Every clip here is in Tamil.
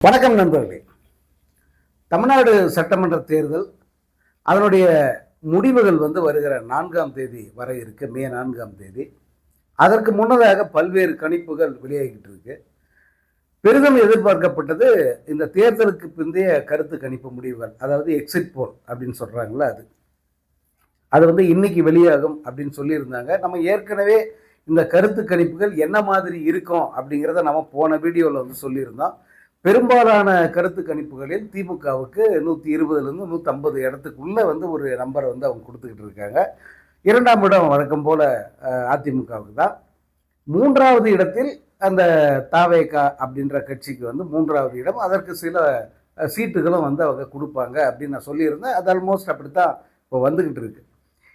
வணக்கம் நண்பர்களே. தமிழ்நாடு சட்டமன்ற தேர்தல் அதனுடைய முடிவுகள் வருகிற 4ஆம் தேதி வர இருக்கு. மே 4ஆம் தேதி. அதற்கு முன்னதாக பல்வேறு கணிப்புகள் வெளியாகிட்டு இருக்கு. பெரிதும் எதிர்பார்க்கப்பட்டது இந்த தேர்தலுக்கு பிந்தைய கருத்து கணிப்பு முடிவுகள், அதாவது எக்ஸிட் போல் அப்படின்னு சொல்றாங்களா, அது இன்னைக்கு வெளியாகும் அப்படின்னு சொல்லியிருந்தாங்க. நம்ம ஏற்கனவே இந்த கருத்து கணிப்புகள் என்ன மாதிரி இருக்கும் அப்படிங்கிறத நம்ம போன வீடியோவில் சொல்லியிருந்தோம். பெரும்பாலான கருத்து கணிப்புகளில் திமுகவுக்கு 120லேருந்து 150 இடத்துக்குள்ள ஒரு நம்பரை அவங்க கொடுத்துக்கிட்டு இருக்காங்க. 2ஆம் இடம் வழக்கம் போல அதிமுகவுக்கு தான். 3வது இடத்தில் அந்த தாவேகா அப்படின்ற கட்சிக்கு 3வது இடம். அதற்கு சில சீட்டுகளும் அவங்க கொடுப்பாங்க அப்படின்னு நான் சொல்லியிருந்தேன். அது ஆல்மோஸ்ட் அப்படித்தான் இப்போ வந்துக்கிட்டு இருக்கு.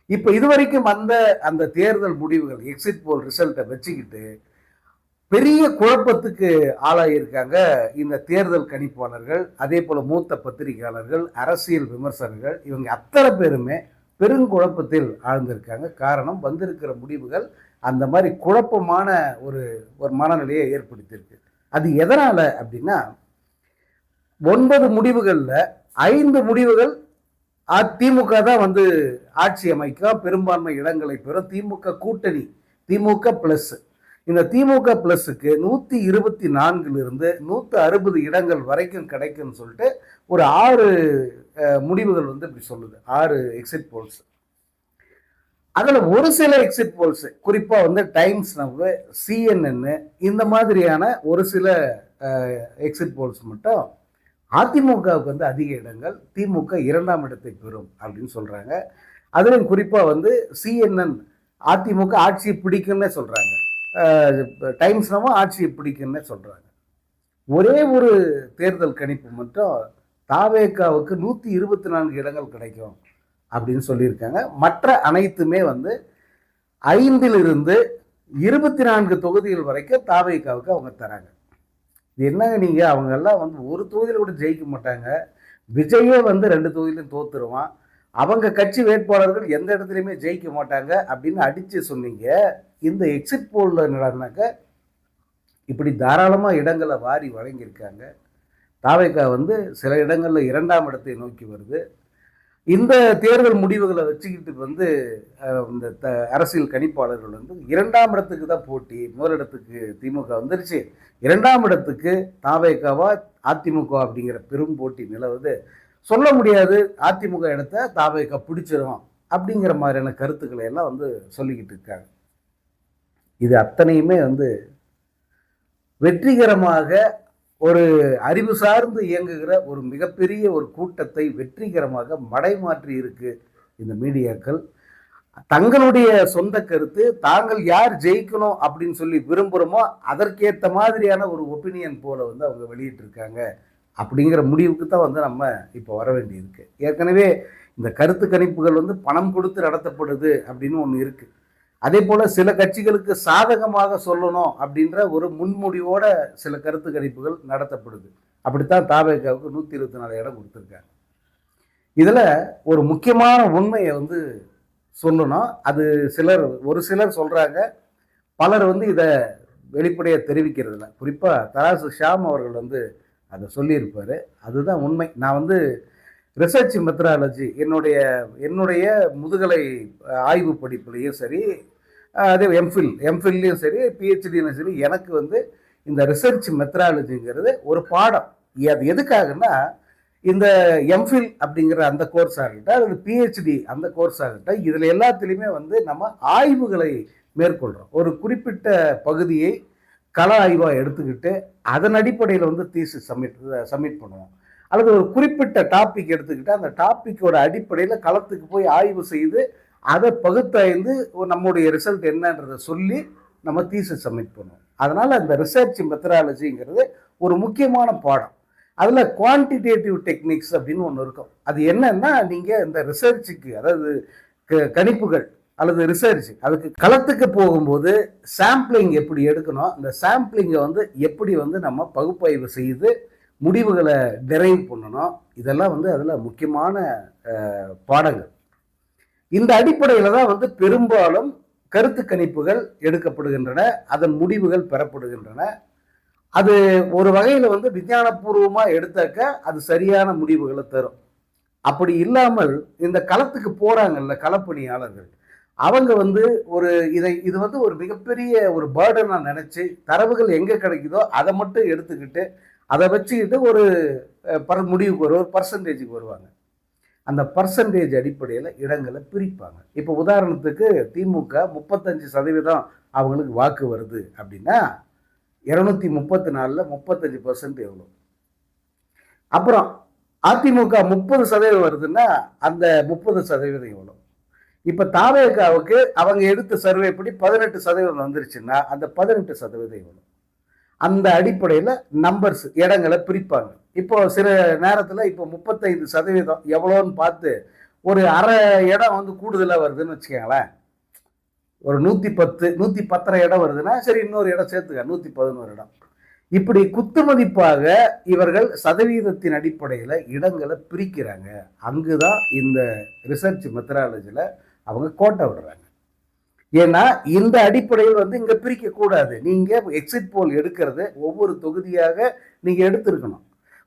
இப்போ இதுவரைக்கும் அந்த தேர்தல் முடிவுகள், எக்ஸிட் போல் ரிசல்ட்டை வச்சுக்கிட்டு பெரிய குழப்பத்துக்கு ஆளாயிருக்காங்க இந்த தேர்தல் கணிப்பாளர்கள், அதே போல மூத்த பத்திரிகையாளர்கள், அரசியல் விமர்சகர்கள். இவங்க அத்தனை பேருமே பெருங்குழப்பத்தில் ஆழ்ந்திருக்காங்க. காரணம், வந்திருக்கிற முடிவுகள் அந்த மாதிரி குழப்பமான ஒரு மனநிலையை ஏற்படுத்தியிருக்கு. அது எதனால அப்படின்னா, 9 முடிவுகளில் 5 முடிவுகள் திமுக தான் ஆட்சி அமைக்க பெரும்பான்மை இடங்களை பெறும். திமுக கூட்டணி, திமுக பிளஸ். இந்த திமுக பிளஸுக்கு 124லிருந்து 160 இடங்கள் வரைக்கும் கிடைக்கும்னு சொல்லிட்டு ஒரு 6 முடிவுகள் இப்படி சொல்லுது. 6 எக்ஸிட் போல்ஸ். அதில் ஒரு சில எக்ஸிட் போல்ஸ், குறிப்பாக டைம்ஸ் நவ், CNN, இந்த மாதிரியான ஒரு சில எக்ஸிட் போல்ஸ் மட்டும் அதிமுகவுக்கு அதிக இடங்கள், திமுக 2ஆம் இடத்தை பெறும் அப்படின்னு சொல்றாங்க. அதுவும் குறிப்பாக CNN அதிமுக ஆட்சியை பிடிக்கும்னே சொல்றாங்க. டைம்ஸ் நம்ம ஆட்சியை பிடிக்குன்னு சொல்றாங்க. ஒரே ஒரு தேர்தல் கணிப்பு மட்டும் தாவேகாவுக்கு 124 இடங்கள் கிடைக்கும் அப்படின்னு சொல்லியிருக்காங்க. மற்ற அனைத்துமே 5லிருந்து 24 தொகுதிகள் வரைக்கும் தாவேகாவுக்கு அவங்க தராங்க. இது என்னங்க, நீங்க அவங்க எல்லாம் ஒரு தொகுதியில் கூட ஜெயிக்க மாட்டாங்க. விஜயே 2 தொகுதியிலும் தோத்துருவான். அவங்க கட்சி வேட்பாளர்கள் எந்த இடத்துலையுமே ஜெயிக்க மாட்டாங்க அப்படின்னு அடிச்சு சொன்னீங்க. இந்த எக்ஸிட் போல்ல என்னடாக்க இப்படி தாராளமாக இடங்களை வாரி வழங்கியிருக்காங்க. தாவேகா சில இடங்களில் 2ஆம் இடத்தை நோக்கி வருது. இந்த தேர்தல் முடிவுகளை வச்சுக்கிட்டு இந்த அரசியல் கணிப்பாளர்கள் 2ஆம் இடத்துக்கு தான் போட்டி. முதலிடத்துக்கு திமுக வந்துருச்சு, 2ஆம் இடத்துக்கு தாவேகாவா அதிமுக அப்படிங்கிற பெரும் போட்டி நிலவுது. சொல்ல முடியாது அதிமுக இடத்தை தாவேகா பிடிச்சிடும் அப்படிங்கிற மாதிரியான கருத்துக்களை எல்லாம் சொல்லிக்கிட்டு இருக்காங்க. இது அத்தனையுமே வெற்றிகரமாக ஒரு அறிவு சார்ந்து இயங்குகிற ஒரு மிகப்பெரிய ஒரு கூட்டத்தை வெற்றிகரமாக மடைமாற்றி இருக்கு இந்த மீடியாக்கள். தங்களுடைய சொந்த கருத்து, தாங்கள் யார் ஜெயிக்கணும் அப்படின்னு சொல்லி விரும்புகிறோமோ அதற்கேற்ற மாதிரியான ஒரு ஒப்பீனியன் போல அவங்க வெளியிட்டு இருக்காங்க. அப்படிங்கிற முடிவுக்கு தான் நம்ம இப்போ வர வேண்டியிருக்கு. ஏற்கனவே இந்த கருத்து கணிப்புகள் பணம் கொடுத்து நடத்தப்படுது அப்படின்னு ஒன்று இருக்கு. அதே போல சில கட்சிகளுக்கு சாதகமாக சொல்லணும் அப்படின்ற ஒரு முன்முடிவோட சில கருத்து கணிப்புகள் நடத்தப்படுது. அப்படித்தான் தாவேகாவுக்கு 124 இடம் கொடுத்துருக்காங்க. இதுல ஒரு முக்கியமான உண்மையை சொல்லணும். அது ஒரு சிலர் சொல்றாங்க, பலர் இதை வெளிப்படையாக தெரிவிக்கிறது இல்லை. குறிப்பா தராசு ஷாம் அவர்கள் அதை சொல்லியிருப்பாரு. அதுதான் உண்மை. நான் ரிசர்ச் மெத்தடாலஜி என்னுடைய முதுகலை ஆய்வு படிப்புலையும் சரி, அதே எம்ஃபில்லையும் சரி, பிஹெச்டிலையும் சரி, எனக்கு இந்த ரிசர்ச் மெத்தடாலஜிங்கிறது ஒரு பாடம். அது எதுக்காகன்னா, இந்த எம்ஃபில் அப்படிங்கிற அந்த கோர்ஸ் ஆகட்டும், அல்லது பிஹெச்டி அந்த கோர்ஸ் ஆகட்டும், இதில் எல்லாத்துலேயுமே நம்ம ஆய்வுகளை மேற்கொள்கிறோம். ஒரு குறிப்பிட்ட பகுதியை கள ஆய்வாக எடுத்துக்கிட்டு அதன் அடிப்படையில் தீசிஸ் சப்மிட் பண்ணுவோம். அல்லது ஒரு குறிப்பிட்ட டாபிக் எடுத்துக்கிட்டு அந்த டாப்பிக்கோட அடிப்படையில் களத்துக்கு போய் ஆய்வு செய்து அதை பகுத்தாய்ந்து நம்முடைய ரிசல்ட் என்னன்றதை சொல்லி நம்ம தீசிஸ் சப்மிட் பண்ணுவோம். அதனால் அந்த ரிசர்ச் மெத்தடாலஜிங்கிறது ஒரு முக்கியமான பாடம். அதில் குவான்டிடேட்டிவ் டெக்னிக்ஸ் அப்படின்னு ஒன்று இருக்கும். அது என்னன்னா, நீங்கள் இந்த ரிசர்ச்சுக்கு, அதாவது கணிப்புகள் அல்லது ரிசர்ச், அதுக்கு களத்துக்கு போகும்போது சாம்பிளிங் எப்படி எடுக்கணும், அந்த சாம்பிளிங்கை எப்படி நம்ம பகுப்பாய்வு செய்து முடிவுகளை டெரைவ் பண்ணணும், இதெல்லாம் அதில் முக்கியமான பாடங்கள். இந்த அடிப்படையில் தான் பெரும்பாலும் கருத்து கணிப்புகள் எடுக்கப்படுகின்றன, அதன் முடிவுகள் பெறப்படுகின்றன. அது ஒரு வகையில் வந்து விஞ்ஞானபூர்வமாக எடுத்தாக்க அது சரியான முடிவுகளை தரும். அப்படி இல்லாமல் இந்த களத்துக்கு போறாங்கல்ல களப்பணியாளர்கள், அவங்க வந்து இது வந்து ஒரு மிகப்பெரிய ஒரு பர்டனா நினைச்சு தரவுகள் எங்க கிடைக்குதோ அதை மட்டும் எடுத்துக்கிட்டு அதை வச்சுக்கிட்டு ஒரு முடிவுக்கு ஒரு பர்சன்டேஜுக்கு வருவாங்க. அந்த பர்சன்டேஜ் அடிப்படையில் இடங்களை பிரிப்பாங்க. இப்போ உதாரணத்துக்கு திமுக 35% அவங்களுக்கு வாக்கு வருது அப்படின்னா 234ல் 35% எவ்வளோ? அப்புறம் அதிமுக 30% வருதுன்னா அந்த 30% எவ்வளோ? இப்போ தாவேகாவுக்கு அவங்க எடுத்த சர்வே படி 18% வந்துருச்சுன்னா அந்த 18% எவ்வளோ? அந்த அடிப்படையில் நம்பர்ஸ் இடங்களை பிரிப்பாங்க. இப்போ சில நேரத்தில் இப்போ 35% எவ்வளோன்னு பார்த்து ஒரு அரை இடம் வந்து கூடுதலாக வருதுன்னு வச்சுக்கோங்களேன். ஒரு 110 இடம் வருதுன்னா சரி இன்னொரு இடம் சேர்த்துக்க 111 இடம். இப்படி குத்துமதிப்பாக இவர்கள் சதவீதத்தின் அடிப்படையில் இடங்களை பிரிக்கிறாங்க. அங்குதான் இந்த ரிசர்ச் மெத்தடாலஜியில் அவங்க கோட்டை விடுறாங்க. ஏன்னா இந்த அடிப்படையில் வந்து இங்கே பிரிக்கக்கூடாது. நீங்கள் எக்ஸிட் போல் எடுக்கிறது ஒவ்வொரு தொகுதியாக நீங்கள் எடுத்திருக்கணும்.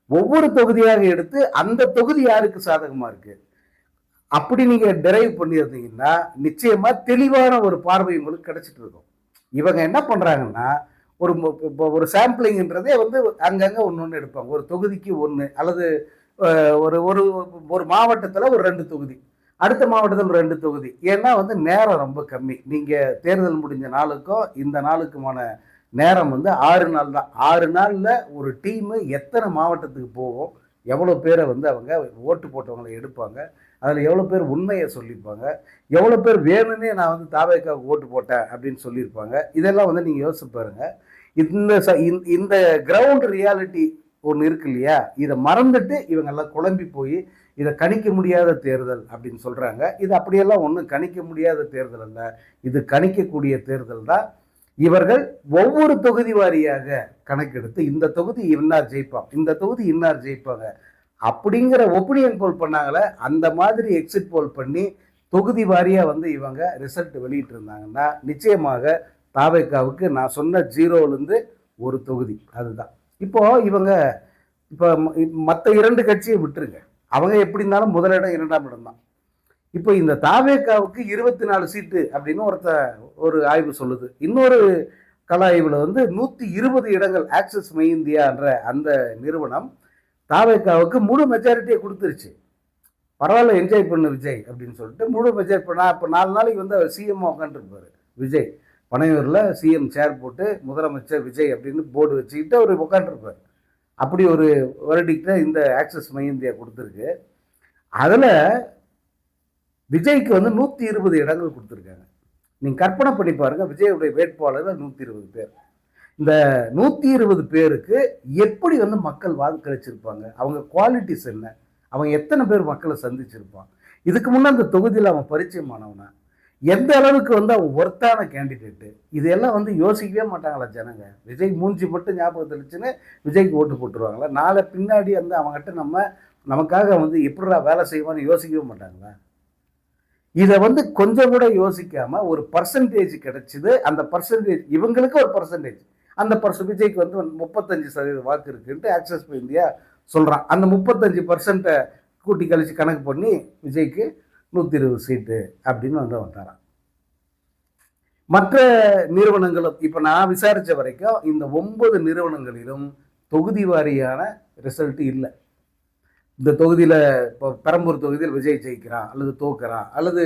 ஒவ்வொரு தொகுதியாக எடுத்து அந்த தொகுதி யாருக்கு சாதகமாக இருக்கு அப்படி நீங்கள் டிரைவ் பண்ணியிருந்தீங்கன்னா நிச்சயமாக தெளிவான ஒரு பார்வை உங்களுக்கு கிடைச்சிட்டு இருக்கும். இவங்க என்ன பண்ணுறாங்கன்னா ஒரு சாம்பிளிங்ன்றதே வந்து அங்கங்கே ஒன்று எடுப்பாங்க. ஒரு தொகுதிக்கு ஒன்று அல்லது ஒரு ஒரு ஒரு மாவட்டத்தில் ஒரு 2 தொகுதி, அடுத்த மாவட்டத்தில் 2 தொகுதி. ஏன்னா வந்து நேரம் ரொம்ப கம்மி. நீங்கள் தேர்தல் முடிஞ்ச நாளுக்கும் இந்த நாளுக்குமான நேரம் வந்து 6 நாள் தான். 6 நாளில் ஒரு டீமு எத்தனை மாவட்டத்துக்கு போகும், எவ்வளோ பேரை வந்து அவங்க ஓட்டு போட்டவங்களை எடுப்பாங்க, அதில் எவ்வளோ பேர் உண்மையை சொல்லியிருப்பாங்க, எவ்வளோ பேர் வேணும்னே நான் வந்து தாவேக்காவுக்கு ஓட்டு போட்டேன் அப்படின்னு சொல்லியிருப்பாங்க. இதெல்லாம் வந்து நீங்கள் யோசிச்சு பாருங்கள். இந்த கிரவுண்ட் ரியாலிட்டி ஒன்று இருக்கு இல்லையா, இதை மறந்துட்டு இவங்கெல்லாம் குழம்பி போய் இதை கணிக்க முடியாத தேர்தல் அப்படின்னு சொல்கிறாங்க. இது அப்படியெல்லாம் ஒன்றும் கணிக்க முடியாத தேர்தல் அல்ல, இது கணிக்கக்கூடிய தேர்தல் தான். இவர்கள் ஒவ்வொரு தொகுதி வாரியாக கணக்கெடுத்து இந்த தொகுதி இன்னார் ஜெயிப்பான், இந்த தொகுதி இன்னார் ஜெயிப்பாங்க அப்படிங்கிற ஒப்பீனியன் போல் பண்ணாங்களே, அந்த மாதிரி எக்ஸிட் போல் பண்ணி தொகுதி வாரியாக வந்து இவங்க ரிசல்ட் வெளியிட்டு இருந்தாங்கன்னா நிச்சயமாக தாவேக்காவுக்கு நான் சொன்ன 0லேருந்து ஒரு தொகுதி அதுதான். இப்போ மற்ற 2 கட்சியை விட்டுருங்க, அவங்க எப்படி இருந்தாலும் முதலிடம் 2ஆம் இடம் தான். இப்போ இந்த தாவேக்காவுக்கு 24 சீட்டு அப்படின்னு ஒரு ஆய்வு சொல்லுது. இன்னொரு கள ஆய்வில் வந்து 120 இடங்கள் ஆக்சிஸ் மை இந்தியான்ற அந்த நிறுவனம் தாவேக்காவுக்கு முழு மெஜாரிட்டியை கொடுத்துருச்சு. பரவாயில்ல, என்ஜாய் பண்ணு விஜய் அப்படின்னு சொல்லிட்டு முழு மெஜாரிட்டி பண்ணா. இப்போ 4 நாளைக்கு வந்து அவர் சிஎம் உட்காந்துருப்பாரு விஜய். பனையூரில் சிஎம் சேர் போட்டு முதலமைச்சர் விஜய் அப்படின்னு போர்டு வச்சுக்கிட்டு அவர் உட்காந்துருப்பார். அப்படி ஒரு வேர்டிக்டை இந்த ஆக்சிஸ் மை இந்தியா கொடுத்துருக்கு. அதில் விஜய்க்கு வந்து 120 இடங்கள் கொடுத்துருக்காங்க. நீங்கள் கற்பனை பண்ணி பாருங்கள், விஜயுடைய வேட்பாளர்கள் 120 பேர். இந்த 120 பேருக்கு எப்படி வந்து மக்கள் வாக்களிச்சிருப்பாங்க, அவங்க குவாலிட்டிஸ் என்ன, அவங்க எத்தனை பேர் மக்களை சந்திச்சிருப்பான், இதுக்கு முன்னே அந்த தொகுதியில் அவன் பரிச்சயமானவனா, எந்த அளவுக்கு வந்து அவன் ஒர்த்தான கேண்டிடேட்டு, இதெல்லாம் வந்து யோசிக்கவே மாட்டாங்களா ஜனங்க? விஜய் மூஞ்சி மட்டும் ஞாபகம் தெளிச்சுன்னு விஜய்க்கு ஓட்டு போட்டுருவாங்களா? நாளை பின்னாடி வந்து அவங்ககிட்ட நமக்காக வந்து எப்படிடா வேலை செய்வான்னு யோசிக்கவே மாட்டாங்களா? இதை வந்து கொஞ்சம் கூட யோசிக்காம ஒரு பர்சன்டேஜ் கிடைச்சிது. அந்த பர்சன்டேஜ் இவங்களுக்கு ஒரு பர்சன்டேஜ், அந்த விஜய்க்கு வந்து 35% வாக்கு இருக்குன்ட்டு ஆக்சஸ் மை இந்தியா சொல்கிறான். அந்த 35% கூட்டி கழிச்சு கணக்கு பண்ணி விஜய்க்கு 120 சீட்டு அப்படின்னு வந்தாராம். மற்ற நிறுவனங்களும் இப்போ நான் விசாரித்த வரைக்கும் இந்த 9 நிறுவனங்களிலும் தொகுதி வாரியான ரிசல்ட் இல்லை. இந்த தொகுதியில் இப்போ பெரம்பூர் தொகுதியில் விஜய் ஜெயிக்கிறான் அல்லது தோக்குறான், அல்லது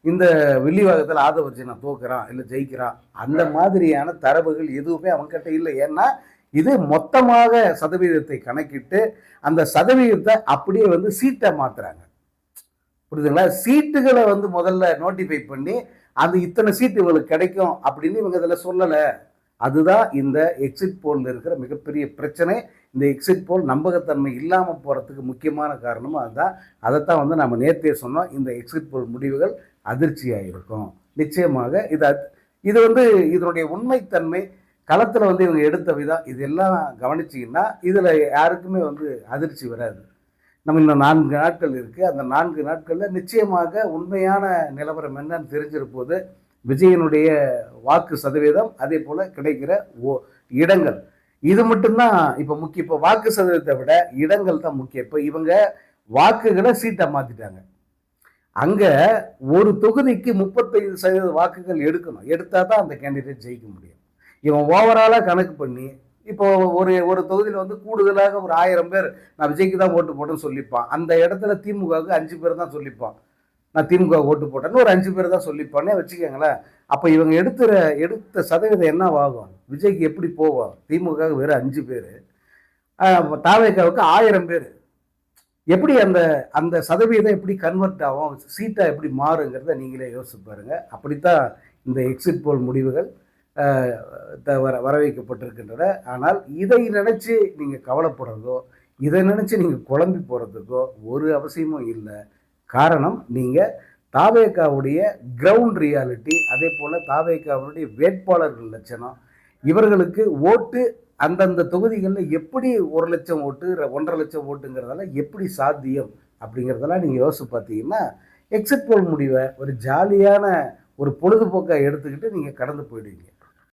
இந்த வில்லிவாக்கத்தில் ஆதவர்ஜனா தோக்குறான் இல்லை ஜெயிக்கிறான், அந்த மாதிரியான தரவுகள் எதுவுமே அவங்ககிட்ட இல்லை. ஏன்னா இது மொத்தமாக சதவீதத்தை கணக்கிட்டு அந்த சதவீதத்தை அப்படியே வந்து சீட்டை மாற்றுறாங்க. புரியுதுங்களா? சீட்டுகளை வந்து முதல்ல நோட்டிஃபை பண்ணி அது இத்தனை சீட்டு இவங்களுக்கு கிடைக்கும் அப்படின்னு இவங்க இதில் சொல்லலை. அதுதான் இந்த எக்ஸிட் போலில் இருக்கிற மிகப்பெரிய பிரச்சனை. இந்த எக்ஸிட் போல் நம்பகத்தன்மை இல்லாமல் போகிறதுக்கு முக்கியமான காரணமும் அதுதான். அதைத்தான் வந்து நம்ம நேற்றே சொன்னோம், இந்த எக்ஸிட் போல் முடிவுகள் அதிர்ச்சியாக இருக்கும். நிச்சயமாக இது வந்து இதனுடைய உண்மைத்தன்மை, களத்தில் வந்து இவங்க எடுத்த விதம், இதெல்லாம் கவனிச்சிங்கன்னா இதில் யாருக்குமே வந்து அதிர்ச்சி வராது. நம்ம இன்னும் 4 நாட்கள் இருக்குது. அந்த 4 நாட்களில் நிச்சயமாக உண்மையான நிலவரம் என்னன்னு தெரிஞ்சிருப்போது விஜயனுடைய வாக்கு சதவீதம், அதே போல் கிடைக்கிற இடங்கள், இது மட்டும்தான் இப்போ முக்கியம். இப்போ வாக்கு சதவீதத்தை விட இடங்கள் தான் முக்கியம். இப்போ இவங்க வாக்குகளை சீட்டா மாத்திட்டாங்க. அங்க ஒரு தொகுதிக்கு 35% வாக்குகள் எடுக்கணும். எடுத்தா தான் அந்த கேண்டிடேட் ஜெயிக்க முடியும். இவன் ஓவராலா கணக்கு பண்ணி, இப்போ ஒரு ஒரு தொகுதியில வந்து கூடுதலாக ஒரு 1000 பேர் நான் விஜய்க்கு தான் ஓட்டு போட்டேன்னு சொல்லிப்பான். அந்த இடத்துல திமுகவுக்கு 5 பேர் தான் சொல்லிப்பான். நான் திமுக ஓட்டு போட்டேன்னு ஒரு 5 பேர் தான் சொல்லிப்பானே வச்சுக்கோங்களேன். அப்ப இவங்க எடுத்த சதவீதம் என்னவாகும்? விஜய்க்கு எப்படி போகும்? திமுகவுக்கு வெறும் 5 பேரு. தாவேகாவுக்கு 1000 பேர். எப்படி அந்த அந்த சதவீதம் எப்படி கன்வெர்ட் ஆகும்? சீட்டா எப்படி மாறுங்கிறத நீங்களே யோசிச்சு பாருங்க. அப்படித்தான் இந்த எக்ஸிட் போல் முடிவுகள் வர வைக்கப்பட்டிருக்கின்றன. ஆனால் இதை நினைச்சு நீங்க கவலைப்படுறதோ, இதை நினைச்சு நீங்க குழம்பி போறதுக்கோ ஒரு அவசியமும் இல்லை. காரணம், நீங்க தாவேகாவுடைய கிரவுண்ட் ரியாலிட்டி, அதே போல தாவேகாவுடைய வேட்பாளர்கள் லட்சணம், இவர்களுக்கு ஓட்டு அந்தந்த தொகுதிகளில் எப்படி 1,00,000 ஓட்டு 1,50,000 ஓட்டுங்கிறதெல்லாம் எப்படி சாத்தியம் அப்படிங்கிறதெல்லாம் நீங்கள் யோசிச்சு பார்த்தீங்கன்னா எக்ஸிட் போல் முடிவை ஒரு ஜாலியான ஒரு பொழுதுபோக்காக எடுத்துக்கிட்டு நீங்கள் கடந்து போயிடுவீங்க.